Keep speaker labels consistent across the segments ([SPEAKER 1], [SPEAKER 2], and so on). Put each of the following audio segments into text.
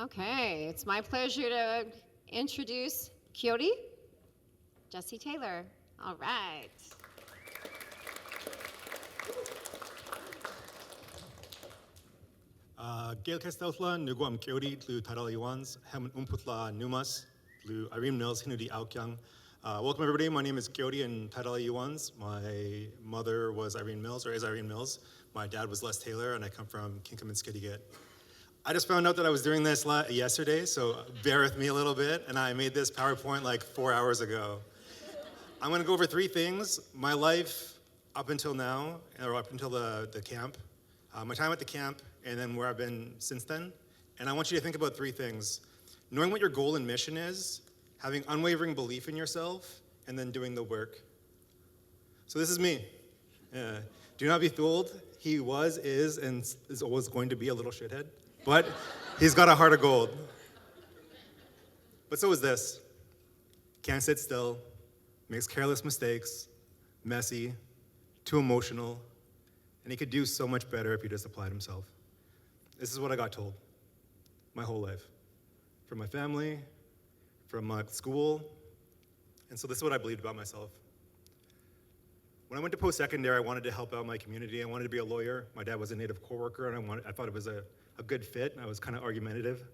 [SPEAKER 1] Okay, it's my pleasure to introduce Kodi, Jesse Taylor. All right.
[SPEAKER 2] Gail Castellla, Nuguam Kodi, Lu Tadal Iwans, Haman Umputla Numas, Lu Irene Mills, Hinudi Aukyang. Welcome everybody, my name is Kodi and Tadal Iwans. My mother was Irene Mills, or is Irene Mills. My dad was Les Taylor, and I come from Kinkum and Skidegate. I just found out that I was doing this yesterday, so bear with me a little bit, and I made this PowerPoint like 4 hours ago. I'm gonna go over 3 things: my life up until now, or up until the camp, my time at the camp, and then where I've been since then. And I want you to think about 3 things: knowing what your goal and mission is, having unwavering belief in yourself, and then doing the work. So this is me. Do not be fooled. He was, is, and is always going to be a little shithead, but he's got a heart of gold. But so is this. Can't sit still, makes careless mistakes, messy, too emotional, and he could do so much better if he just applied himself. This is what I got told my whole life, from my family, from my school, and so this is what I believed about myself. When I went to post-secondary, I wanted to help out my community. I wanted to be a lawyer. My dad was a Native coworker, and I thought it was a good fit, and I was kind of argumentative.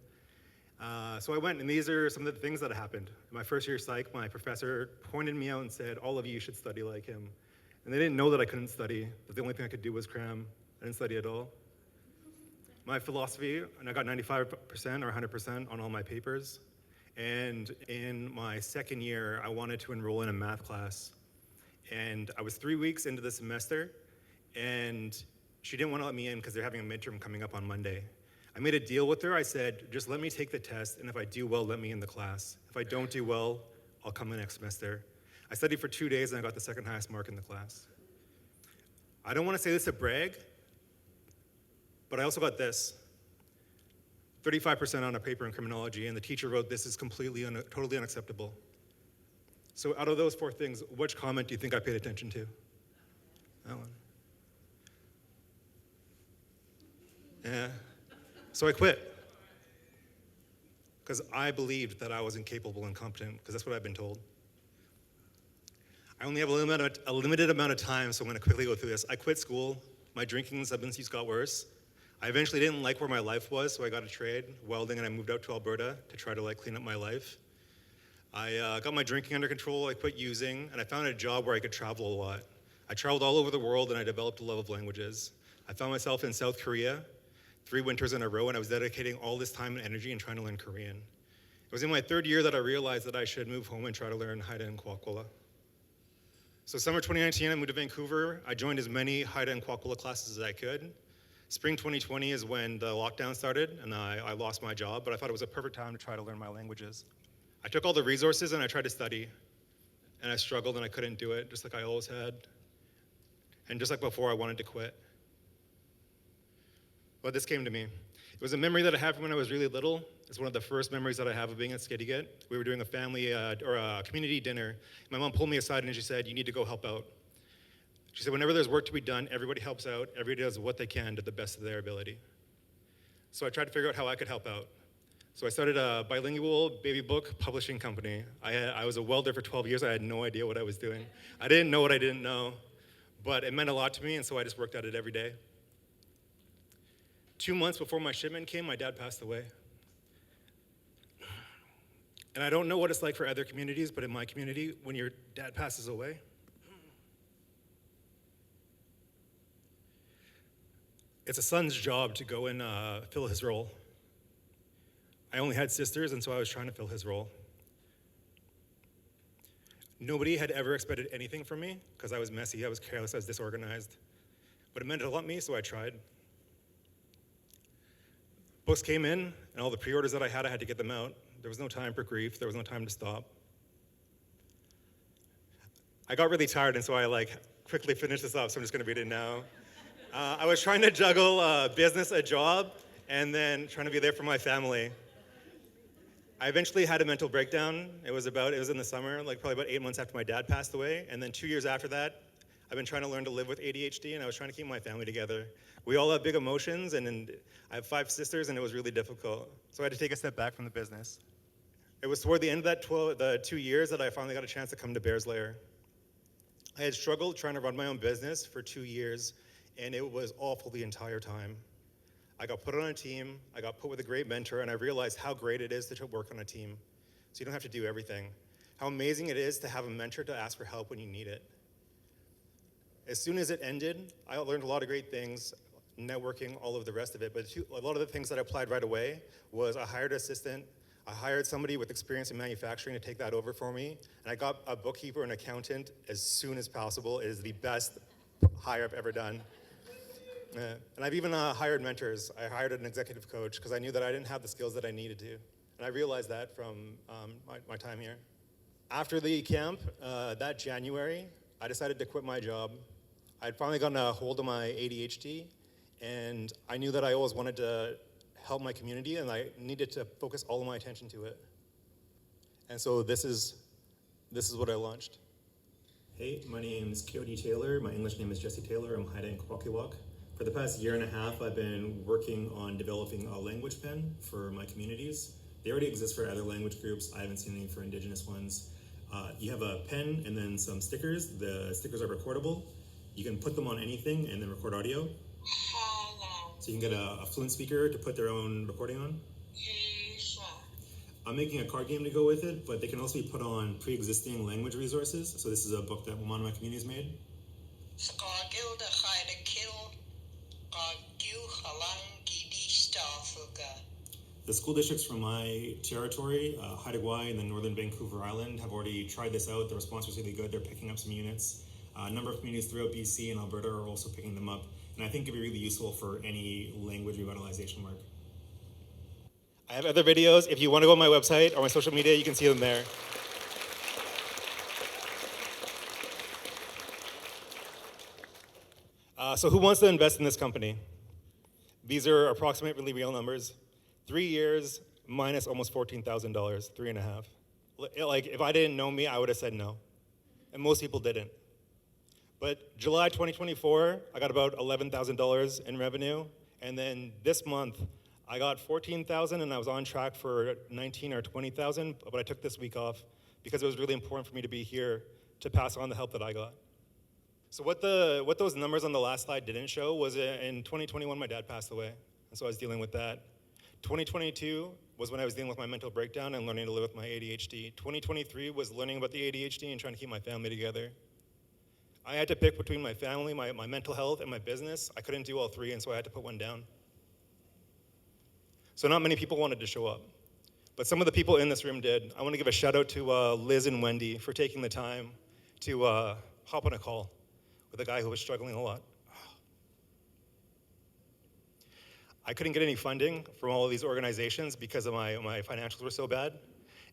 [SPEAKER 2] So I went, and these are some of the things that happened. In my first year psych, my professor pointed me out and said, all of you should study like him. And they didn't know that I couldn't study, that the only thing I could do was cram. I didn't study at all. My philosophy, and I got 95% or 100% on all my papers. And in my second year, I wanted to enroll in a math class. And I was 3 weeks into the semester, and she didn't want to let me in because they're having a midterm coming up on Monday. I made a deal with her. I said, just let me take the test, and if I do well, let me in the class. If I don't do well, I'll come the next semester. I studied for 2 days, and I got the second highest mark in the class. I don't want to say this to brag, but I also got this: 35% on a paper in criminology, and the teacher wrote, this is totally unacceptable. So out of those 4 things, which comment do you think I paid attention to? That one. Yeah. So I quit. Because I believed that I was incapable and incompetent, because that's what I've been told. I only have a limited amount of time, so I'm going to quickly go through this. I quit school. My drinking substance use got worse. I eventually didn't like where my life was, so I got a trade, welding, and I moved out to Alberta to try to clean up my life. I got my drinking under control, I quit using, and I found a job where I could travel a lot. I traveled all over the world, and I developed a love of languages. I found myself in South Korea 3 winters in a row, and I was dedicating all this time and energy and trying to learn Korean. It was in my 3rd year that I realized that I should move home and try to learn Haida and Kwakwala. So summer 2019, I moved to Vancouver. I joined as many Haida and Kwakwala classes as I could. Spring 2020 is when the lockdown started, and I lost my job, but I thought it was a perfect time to try to learn my languages. I took all the resources and I tried to study, and I struggled and I couldn't do it, just like I always had. And just like before, I wanted to quit. But this came to me. It was a memory that I had from when I was really little. It's one of the first memories that I have of being at Skidegate. We were doing a family or a community dinner. My mom pulled me aside and she said, you need to go help out. She said, whenever there's work to be done, everybody helps out. Everybody does what they can to the best of their ability. So I tried to figure out how I could help out. So I started a bilingual baby book publishing company. I was a welder for 12 years. I had no idea what I was doing. I didn't know what I didn't know, but it meant a lot to me, and so I just worked at it every day. 2 months before my shipment came, my dad passed away. And I don't know what it's like for other communities, but in my community, when your dad passes away, it's a son's job to go and fill his role. I only had sisters, and so I was trying to fill his role. Nobody had ever expected anything from me because I was messy, I was careless, I was disorganized. But it meant a lot to me, so I tried. Books came in, and all the pre-orders that I had to get them out. There was no time for grief, there was no time to stop. I got really tired, and so I quickly finished this up, so I'm just gonna read it now. I was trying to juggle business, a job, and then trying to be there for my family. I eventually had a mental breakdown. It was in the summer, probably about 8 months after my dad passed away, and then 2 years after that, I've been trying to learn to live with ADHD, and I was trying to keep my family together. We all have big emotions, and I have 5 sisters, and it was really difficult. So I had to take a step back from the business. It was toward the end of the 2 years that I finally got a chance to come to Bear's Lair. I had struggled trying to run my own business for 2 years, and it was awful the entire time. I got put on a team, I got put with a great mentor, and I realized how great it is to work on a team. So you don't have to do everything. How amazing it is to have a mentor to ask for help when you need it. As soon as it ended, I learned a lot of great things, networking, all of the rest of it, but a lot of the things that I applied right away was I hired an assistant, I hired somebody with experience in manufacturing to take that over for me, and I got a bookkeeper and accountant as soon as possible. It is the best hire I've ever done. And I've even hired mentors. I hired an executive coach because I knew that I didn't have the skills that I needed to. And I realized that from my time here. After the camp, that January, I decided to quit my job. I'd finally gotten a hold of my ADHD, and I knew that I always wanted to help my community, and I needed to focus all of my attention to it. And so this is what I launched. Hey, my name is Kodi Taylor. My English name is Jesse Taylor. I'm hiding in Kwakiwak. For the past year and a half, I've been working on developing a language pen for my communities. They already exist for other language groups. I haven't seen any for Indigenous ones. You have a pen and then some stickers. The stickers are recordable. You can put them on anything and then record audio. So you can get a fluent speaker to put their own recording on. I'm making a card game to go with it, but they can also be put on pre-existing language resources. So this is a book that one of my communities made. The school districts from my territory, Haida Gwaii and then Northern Vancouver Island, have already tried this out. The response was really good. They're picking up some units. A number of communities throughout BC and Alberta are also picking them up. And I think it'd be really useful for any language revitalization work. I have other videos. If you want to go on my website or my social media, you can see them there. So who wants to invest in this company? These are approximately real numbers. 3 years minus almost $14,000, 3.5. Like, if I didn't know me, I would have said no. And most people didn't. But July 2024, I got about $11,000 in revenue. And then this month, I got $14,000 and I was on track for $19,000 or $20,000, but I took this week off because it was really important for me to be here to pass on the help that I got. So what those numbers on the last slide didn't show was in 2021, my dad passed away. And so I was dealing with that. 2022 was when I was dealing with my mental breakdown and learning to live with my ADHD. 2023 was learning about the ADHD and trying to keep my family together. I had to pick between my family, my mental health, and my business. I couldn't do all three, and so I had to put one down. So not many people wanted to show up, but some of the people in this room did. I want to give a shout out to Liz and Wendy for taking the time to hop on a call with a guy who was struggling a lot. I couldn't get any funding from all of these organizations because of my financials were so bad.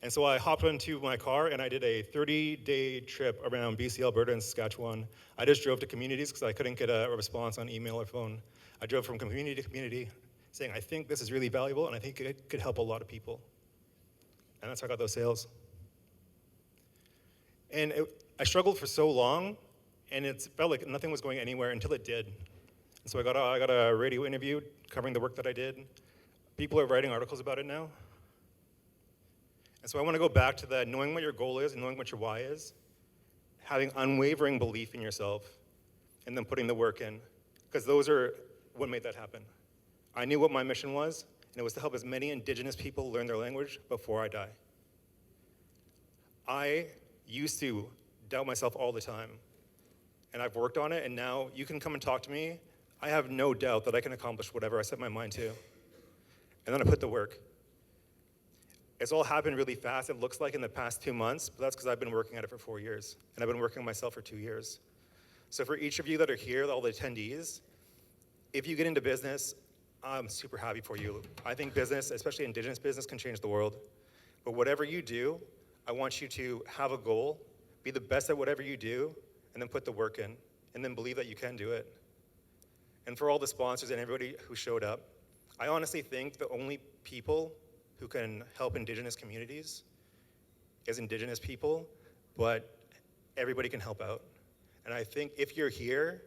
[SPEAKER 2] And so I hopped into my car and I did a 30-day trip around BC, Alberta, and Saskatchewan. I just drove to communities because I couldn't get a response on email or phone. I drove from community to community saying, I think this is really valuable and I think it could help a lot of people. And that's how I got those sales. And I struggled for so long and it felt like nothing was going anywhere until it did. And so I got a radio interview covering the work that I did. People are writing articles about it now. And so I want to go back to that, knowing what your goal is and knowing what your why is, having unwavering belief in yourself, and then putting the work in, because those are what made that happen. I knew what my mission was, and it was to help as many Indigenous people learn their language before I die. I used to doubt myself all the time, and I've worked on it, and now you can come and talk to me. I have no doubt that I can accomplish whatever I set my mind to. And then I put the work. It's all happened really fast, it looks like in the past 2 months, but that's because I've been working at it for 4 years, and I've been working on myself for 2 years. So for each of you that are here, all the attendees, if you get into business, I'm super happy for you. I think business, especially Indigenous business, can change the world. But whatever you do, I want you to have a goal, be the best at whatever you do, and then put the work in, and then believe that you can do it. And for all the sponsors and everybody who showed up, I honestly think the only people who can help Indigenous communities is Indigenous people, but everybody can help out. And I think if you're here,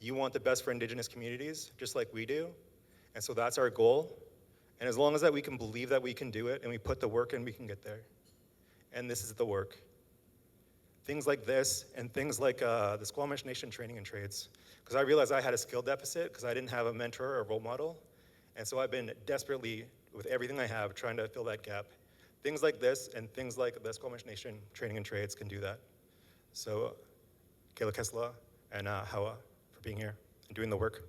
[SPEAKER 2] you want the best for Indigenous communities, just like we do. And so that's our goal. And as long as that we can believe that we can do it and we put the work in, we can get there. And this is the work. Things like this and things like the Squamish Nation training and trades. Because I realized I had a skill deficit because I didn't have a mentor or a role model. And so I've been desperately, with everything I have, trying to fill that gap. Things like this and things like the Squamish Nation training and trades can do that. So, Kayla Kesla and Hawa for being here and doing the work.